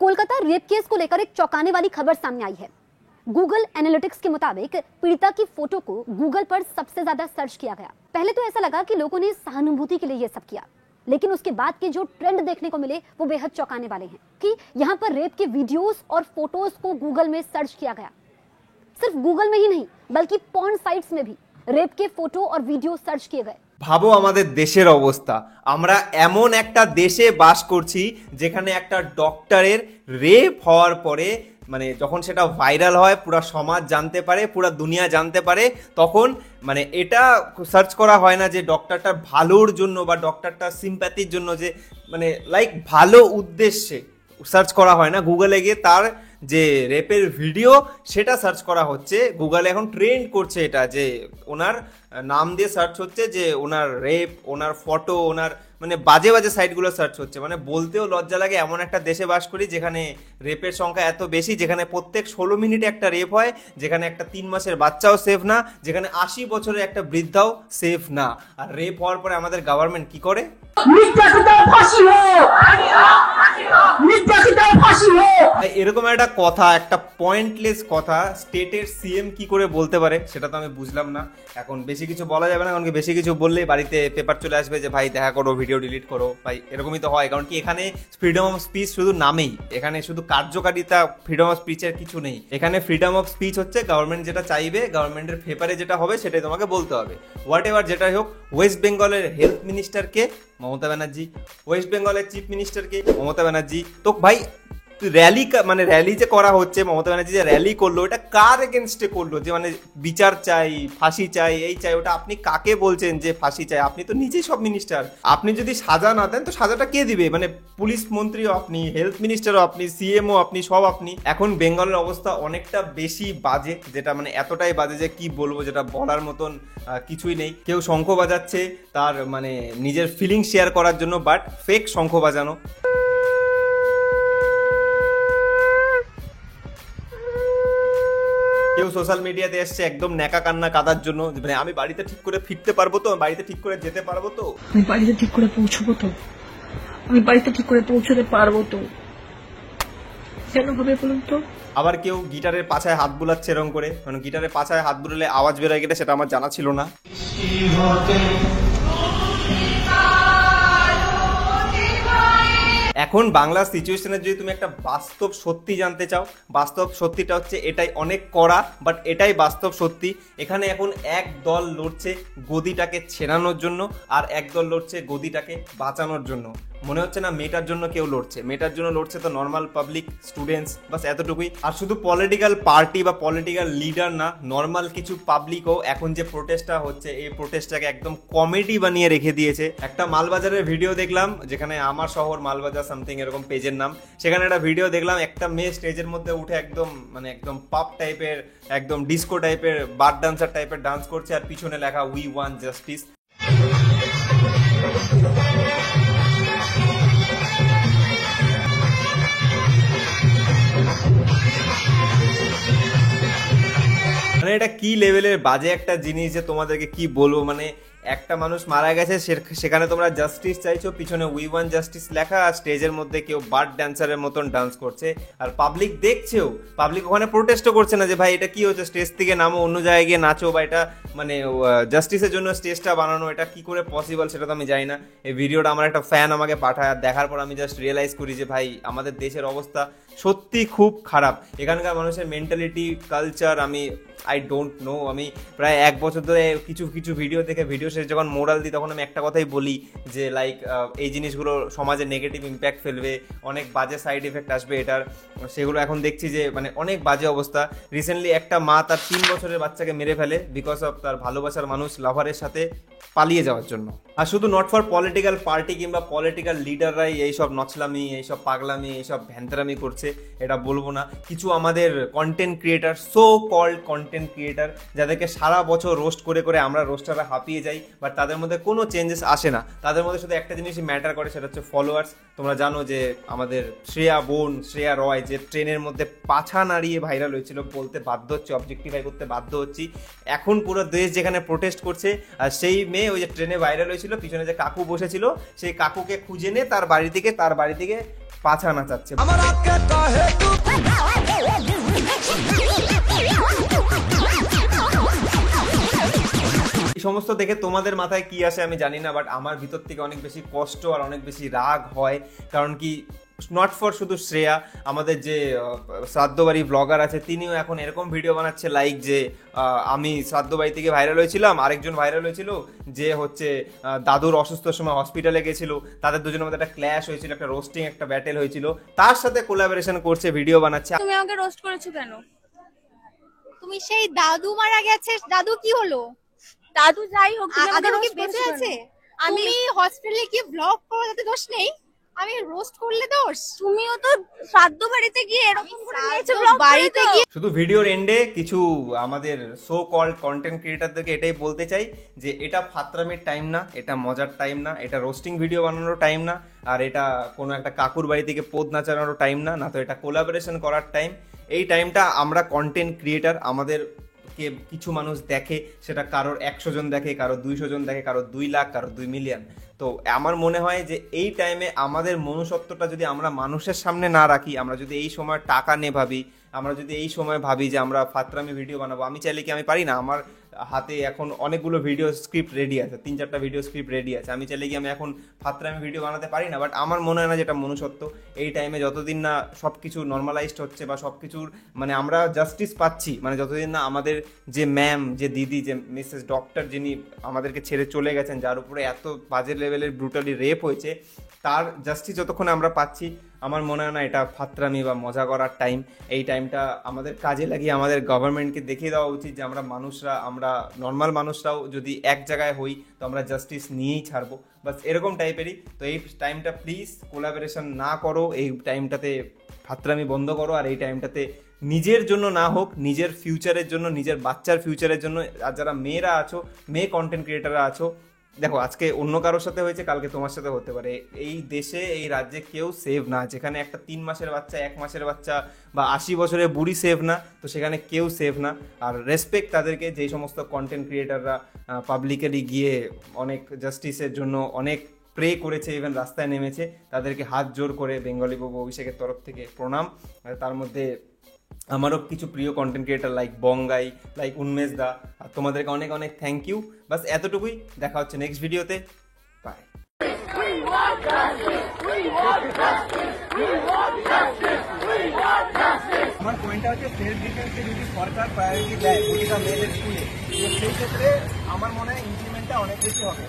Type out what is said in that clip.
Kolkata rape case को लेकर एक चौंकाने वाली खबर सामने आई है। गूगल एनालिटिक्स के मुताबिक पीड़िता की फोटो को गूगल पर सबसे ज्यादा सर्च किया गया। पहले तो ऐसा लगा कि लोगों ने सहानुभूति के लिए ये सब किया, लेकिन उसके बाद के जो ट्रेंड देखने को मिले वो बेहद चौंकाने वाले हैं कि यहाँ पर रेप के वीडियोस और फोटोज को गूगल में सर्च किया गया। सिर्फ गूगल में ही नहीं बल्कि पॉर्न साइट्स में भी रेप के फोटो और वीडियो सर्च किए गए। ভাবো আমাদের দেশের অবস্থা, আমরা এমন একটা দেশে বাস করছি যেখানে একটা ডক্টরের রেপ হওয়ার পরে মানে যখন সেটা ভাইরাল হয়, পুরো সমাজ জানতে পারে, পুরো দুনিয়া জানতে পারে, তখন মানে এটা সার্চ করা হয় না যে ডক্টরটার ভালোর জন্য বা ডক্টরটার সিম্প্যাথির জন্য, যে মানে লাইক ভালো উদ্দেশ্যে সার্চ করা হয় না। গুগলে গিয়ে তার যে রেপের ভিডিও সেটা সার্চ করা হচ্ছে। গুগলে এখন ট্রেন্ড করছে এটা, যে ওনার নাম দিয়ে সার্চ হচ্ছে, যে ওনার রেপ, ওনার ফটো, ওনার মানে বাজে বাজে সাইটগুলো সার্চ হচ্ছে। মানে বলতেও লজ্জা লাগে, এমন একটা দেশে বাস করি যেখানে রেপের সংখ্যা এত বেশি, যেখানে প্রত্যেক 16 মিনিটে একটা রেপ হয়, যেখানে একটা 3 মাসের বাচ্চাও সেফ না, যেখানে 80 বছরের একটা বৃদ্ধাও সেফ না। আর রেপ হওয়ার পরে আমাদের গভর্নমেন্ট কি করে? এরকম একটা কথা, একটা পয়েন্টলেস কথা স্টেটের সিএম কি করে বলতে পারে সেটা তো আমি বুঝলাম না। এখন বেশি কিছু বলা যাবে না, কারণ কি বেশি কিছু বললেই বাড়িতে পেপার চলে আসবে যে ভাই দেখা করো, ভিডিও ডিলিট করো। ভাই এরকমই তো হয়, কারণ কি এখানে ফ্রিডম অফ স্পিচ শুধু নামেই, এখানে শুধু কার্যকারিতা ফ্রিডম অফ স্পিচের কিছু নেই। এখানে ফ্রিডম অফ স্পিচ হচ্ছে গভর্নমেন্ট যেটা চাইবে, গভর্নমেন্টের পেপারে যেটা হবে সেটাই তোমাকে বলতে হবে। হোয়াট এভার যেটাই হোক, ওয়েস্ট বেঙ্গলের হেলথ মিনিস্টারকে মমতা ব্যানার্জি, ওয়েস্ট বেঙ্গলের চিফ মিনিস্টারকে মমতা ব্যানার্জি। তো ভাই র্যালি, মানে র্যালি যে করা হচ্ছে, মমতা ব্যানার্জি যে র্যালি করলো, এটা কার এগেনস্টে করলো? যে মানে বিচার চাই, ফাঁসি চাই, এই চাই, ওটা আপনি কাকে বলছেন যে ফাঁসি চাই? আপনি তো নিজেই সব মিনিস্টার। আপনি যদি সাজা না দেন তো সাজাটা কে দিবে? মানে পুলিশ মন্ত্রীও আপনি, হেলথ মিনিস্টারও আপনি, সিএমও আপনি, সব আপনি। এখন বেঙ্গলের অবস্থা অনেকটা বেশি বাজে, যেটা মানে এতটাই বাজে যে কি বলবো, যেটা বলার মতন কিছুই নেই। কেউ শঙ্খ বাজাচ্ছে তার মানে নিজের ফিলিং শেয়ার করার জন্য, বাট ফেক শঙ্খ বাজানো। কেউ সোশ্যাল মিডিয়াতে এসছে একদম ন্যাকা কান্না কাদার জন্য, মানে আমি বাড়িতে ঠিক করে ফিরতে পারবো তো, বাড়িতে ঠিক করে যেতে পারবো তো, আমি বাড়িতে ঠিক করে পৌঁছবো তো, আমি বাড়িতে ঠিক করে পৌঁছতে পারবো তো, কেন হবে বলুন তো? আবার কেউ গিটারের পাছায় হাত বুলাচ্ছে এরকম করে, মানে গিটারের পাছায় হাত বুলালে আওয়াজ বেরোয় গেলে, সেটা আমার জানা ছিল না। এখন বাংলার সিচুয়েশনের যদি তুমি একটা বাস্তব সত্যি জানতে চাও, বাস্তব সত্যিটা হচ্ছে এটাই, অনেক কড়া বাট এটাই বাস্তব সত্যি। এখানে এখন এক দল লড়ছে গদিটাকে ছেড়ানোর জন্য, আর এক দল লড়ছে গদিটাকে বাঁচানোর জন্য। মনে হচ্ছে না মেয়েটার জন্য কেউ লড়ছে, মেয়েটার জন্য লড়ছে তো নর্মাল পাবলিক, স্টুডেন্টস, বাস এতটুকুই। আর শুধু পলিটিক্যাল পার্টি বা পলিটিক্যাল লিডার না, নর্মাল কিছু পাবলিকও এখন যে প্রোটেস্টটা হচ্ছে, এই প্রোটেস্টটাকে একদম কমেডি বানিয়ে রেখে দিয়েছে। একটা মালবাজারের ভিডিও দেখলাম, যেখানে আমার শহর মালবাজার সামথিং এরকম পেজের নাম, সেখানে একটা ভিডিও দেখলাম, একটা মেয়ে স্টেজের মধ্যে উঠে একদম মানে একদম পপ টাইপের, একদম ডিস্কো টাইপের, বার ডান্সার টাইপের ডান্স করছে, আর পিছনে লেখা উই ওয়ান্ট জাস্টিস। মানে এটা কি লেভেলের বাজে একটা জিনিস যে তোমাদেরকে কি বলবো। মানে একটা মানুষ মারা গেছে, সেখানে তোমরা জাস্টিস চাইছো, পিছনে উই ওয়ান্ট জাস্টিস লেখা, আর স্টেজের মধ্যে কেউ বার্ড ড্যান্সারের মতন ডান্স করছে, আর পাবলিক দেখছেও। পাবলিক ওখানে প্রোটেস্টও করছে না যে ভাই এটা কি হচ্ছে, স্টেজ থেকে নামো, অন্য জায়গায় গিয়ে নাচো, বা এটা মানে জাস্টিসের জন্য স্টেজটা বানানো, এটা কি করে পসিবল সেটা তো আমি জানি না। এই ভিডিওটা আমার একটা ফ্যান আমাকে পাঠায়, আর দেখার পর আমি জাস্ট রিয়েলাইজ করি যে ভাই আমাদের দেশের অবস্থা সত্যি খুব খারাপ। এখানকার মানুষের mentality, culture, I don't know. আমি প্রায় 1 বছর ধরে কিছু ভিডিও দেখে, ভিডিও শেষে যখন মোরাল দিই, তখন আমি একটা কথাই বলি যে লাইক এই জিনিসগুলো সমাজে নেগেটিভ ইম্প্যাক্ট ফেলবে, অনেক বাজে সাইড এফেক্ট আসবে এটার। সেগুলো এখন দেখছি যে মানে অনেক বাজে অবস্থা। রিসেন্টলি একটা মা তার 3 বছরের বাচ্চাকে মেরে ফেলে বিকজ অফ তার ভালোবাসার মানুষ লাভারের সাথে পালিয়ে যাওয়ার জন্য। আর শুধু নট ফর পলিটিক্যাল পার্টি কিংবা পলিটিক্যাল লিডাররাই এইসব নচলামি, এইসব পাগলামি, এইসব ভ্যান্তরামি করছে এটা বলবো না। কিছু আমাদের content creator, so called content creator, যাদেরকে সারা বছর রোস্ট করে করে আমরা রোস্টাররা হাঁপিয়ে যাই, বাট তাদের মধ্যে কোনো চেঞ্জেস আসে না। তাদের মধ্যে শুধু একটা জিনিসই ম্যাটার করে, সেটা হচ্ছে ফলোয়ার্স। তোমরা জানো যে আমাদের শ্রেয়া রয় যে ট্রেনের মধ্যে পাছা নাড়িয়ে ভাইরাল হয়েছিল, বলতে বাধ্য হচ্ছে, অবজেক্টিফাই করতে বাধ্য হচ্ছি। এখন পুরো দেশ যেখানে প্রোটেস্ট করছে, আর সেই মেয়ে ওই যে ট্রেনে ভাইরাল হয়েছিল, পিছনে যে কাকু বসেছিল, সেই কাকুকে খুঁজে নিয়ে তার বাড়ি থেকে পাছা নাচাচ্ছে। এই সমস্ত দেখে তোমাদের মাথায় কি আসে আমি জানি না, বাট আমার ভিতর থেকে অনেক বেশি কষ্ট আর অনেক বেশি রাগ হয়। কারণ কি, নট ফর শুধু শ্রেয়া, আমাদের যে শ্রাদ্ধবাড়ি ব্লগার আছে তিনিও এখন এরকম ভিডিও বানাচ্ছে লাইক যে আমি শ্রাদ্ধবাড়ি থেকে ভাইরাল হয়েছিলাম, আরেকজন ভাইরাল হয়েছিল যে হচ্ছে দাদুর অসুস্থর সময় হসপিটালে গেছিল, তাদের দুজনের মধ্যে একটা ক্ল্যাশ হয়েছিল, একটা রোস্টিং, একটা ব্যাটেল হয়েছিল, তার সাথে কোলাবোরেশন করছে, ভিডিও বানাচ্ছে। তুমি আমাকে রোস্ট করেছো কেন? তুমি সেই দাদু মারা গেছে, দাদু কি হলো? দাদু যাই হোক, তুমি আমাকে রোস্ট বেঁচে আছে। আমি হসপিটালে গিয়ে ব্লগ করো, তাতে দোষ নেই। আমি রোস্ট করলে দোষ? তুমিও তো শ্রাদ্ধ বাড়িতে গিয়ে এরকম করে নিয়েছো ব্লগ বাড়িতে গিয়ে। শুধু ভিডিওর এন্ডে কিছু আমাদের সো কল্ড কন্টেন্ট ক্রিয়েটারদেরকে এটাই বলতে চাই যে এটা ফাত্রামির টাইম না, এটা মজার টাইম না, এটা রোস্টিং ভিডিও বানানোর টাইম না, আর এটা কোনো একটা কাকুর বাড়ি থেকে পোদ নাচানোর টাইম না, না তো এটা কোলাবোরেশন করার টাইম। এই টাইমটা আমরা কন্টেন্ট ক্রিয়েটার, আমাদের কে কিছু মানুষ দেখে, সেটা কারোর 100 জন দেখে, কারোর 200 জন দেখে, কারোর 2 লাখ, কারোর 2 মিলিয়ন। তো আমার মনে হয় যে এই টাইমে আমাদের মনুষ্যত্বটা যদি আমরা মানুষের সামনে না রাখি, আমরা যদি এই সময় টাকা নিয়ে ভাবি, আমরা যদি এই সময় ভাবি যে আমরা ফাত্রামি ভিডিও বানাবো, আমি চাইলে কি আমি পারি না? আমার হাতে এখন অনেকগুলো ভিডিও স্ক্রিপ্ট রেডি আছে, 3-4টা ভিডিও স্ক্রিপ্ট রেডি আছে, আমি চাইলে কি আমি এখন ফাত্রামি ভিডিও বানাতে পারি না? বাট আমার মনে হয় না যেটা মনুষ্যত্ব। এই টাইমে যতদিন না সব কিছু নর্মালাইজড হচ্ছে বা সব কিছুর মানে আমরা জাস্টিস পাচ্ছি, মানে যতদিন না আমাদের যে ম্যাম, যে দিদি, যে মিসেস ডক্টর যিনি আমাদেরকে ছেড়ে চলে গেছেন, যার উপরে এত বাজে লেভেলের ব্রুটালি রেপ হয়েছে, তার জাস্টিস যতক্ষণ আমরা পাচ্ছি, আমার মনে হয় না এটা ফাত্রামি বা মজা করার টাইম। এই টাইমটা আমাদের কাজে লাগিয়ে আমাদের গভর্নমেন্টকে দেখিয়ে দেওয়া উচিত যে আমরা মানুষরা, আমরা নর্মাল মানুষরাও যদি এক জায়গায় হই তো আমরা জাস্টিস নিয়েই ছাড়বো, বাস এরকম টাইপেরই। তো এই টাইমটা প্লিজ কোলাবোরেশন না করো, এই টাইমটাতে ফাত্রামি বন্ধ করো, আর এই টাইমটাতে নিজের জন্য না হোক, নিজের ফিউচারের জন্য, নিজের বাচ্চার ফিউচারের জন্য। আর যারা মেয়েরা আছো, মেয়ে কন্টেন্ট ক্রিয়েটাররা আছো, দেখো আজকে অন্য কারোর সাথে হয়েছে, কালকে তোমার সাথে হতে পারে। এই দেশে, এই রাজ্যে কেউ সেভ না। যেখানে একটা 3 মাসের বাচ্চা, 1 মাসের বাচ্চা বা 80 বছরের বুড়ি সেভ না, তো সেখানে কেউ সেভ না। আর রেসপেক্ট তাদেরকে, যেই সমস্ত কন্টেন্ট ক্রিয়েটাররা পাবলিকালি গিয়ে অনেক জাস্টিসের জন্য অনেক প্রে করেছে, ইভেন রাস্তায় নেমেছে, তাদেরকে হাত জোর করে বেঙ্গলি বাবু অভিষেকের তরফ থেকে প্রণাম। তার মধ্যে আমারও কিছু প্রিয় কন্টেন্ট ক্রিয়েটার লাইক বঙ্গাই, লাইক উন্মেশ দা, আর তোমাদেরকে অনেক অনেক থ্যাংক ইউ। বাস এতটুকুই, দেখা হচ্ছে নেক্সট ভিডিওতে, বাই। আমার পয়েন্টটা হচ্ছে সেলফ ডিফেন্সকে যদি সরকার প্রায়োরিটি দেয় প্রতিটা মেয়েদের স্কুলে, সেই ক্ষেত্রে আমার মনে হয় ইমপ্লিমেন্টটা অনেক বেশি হবে।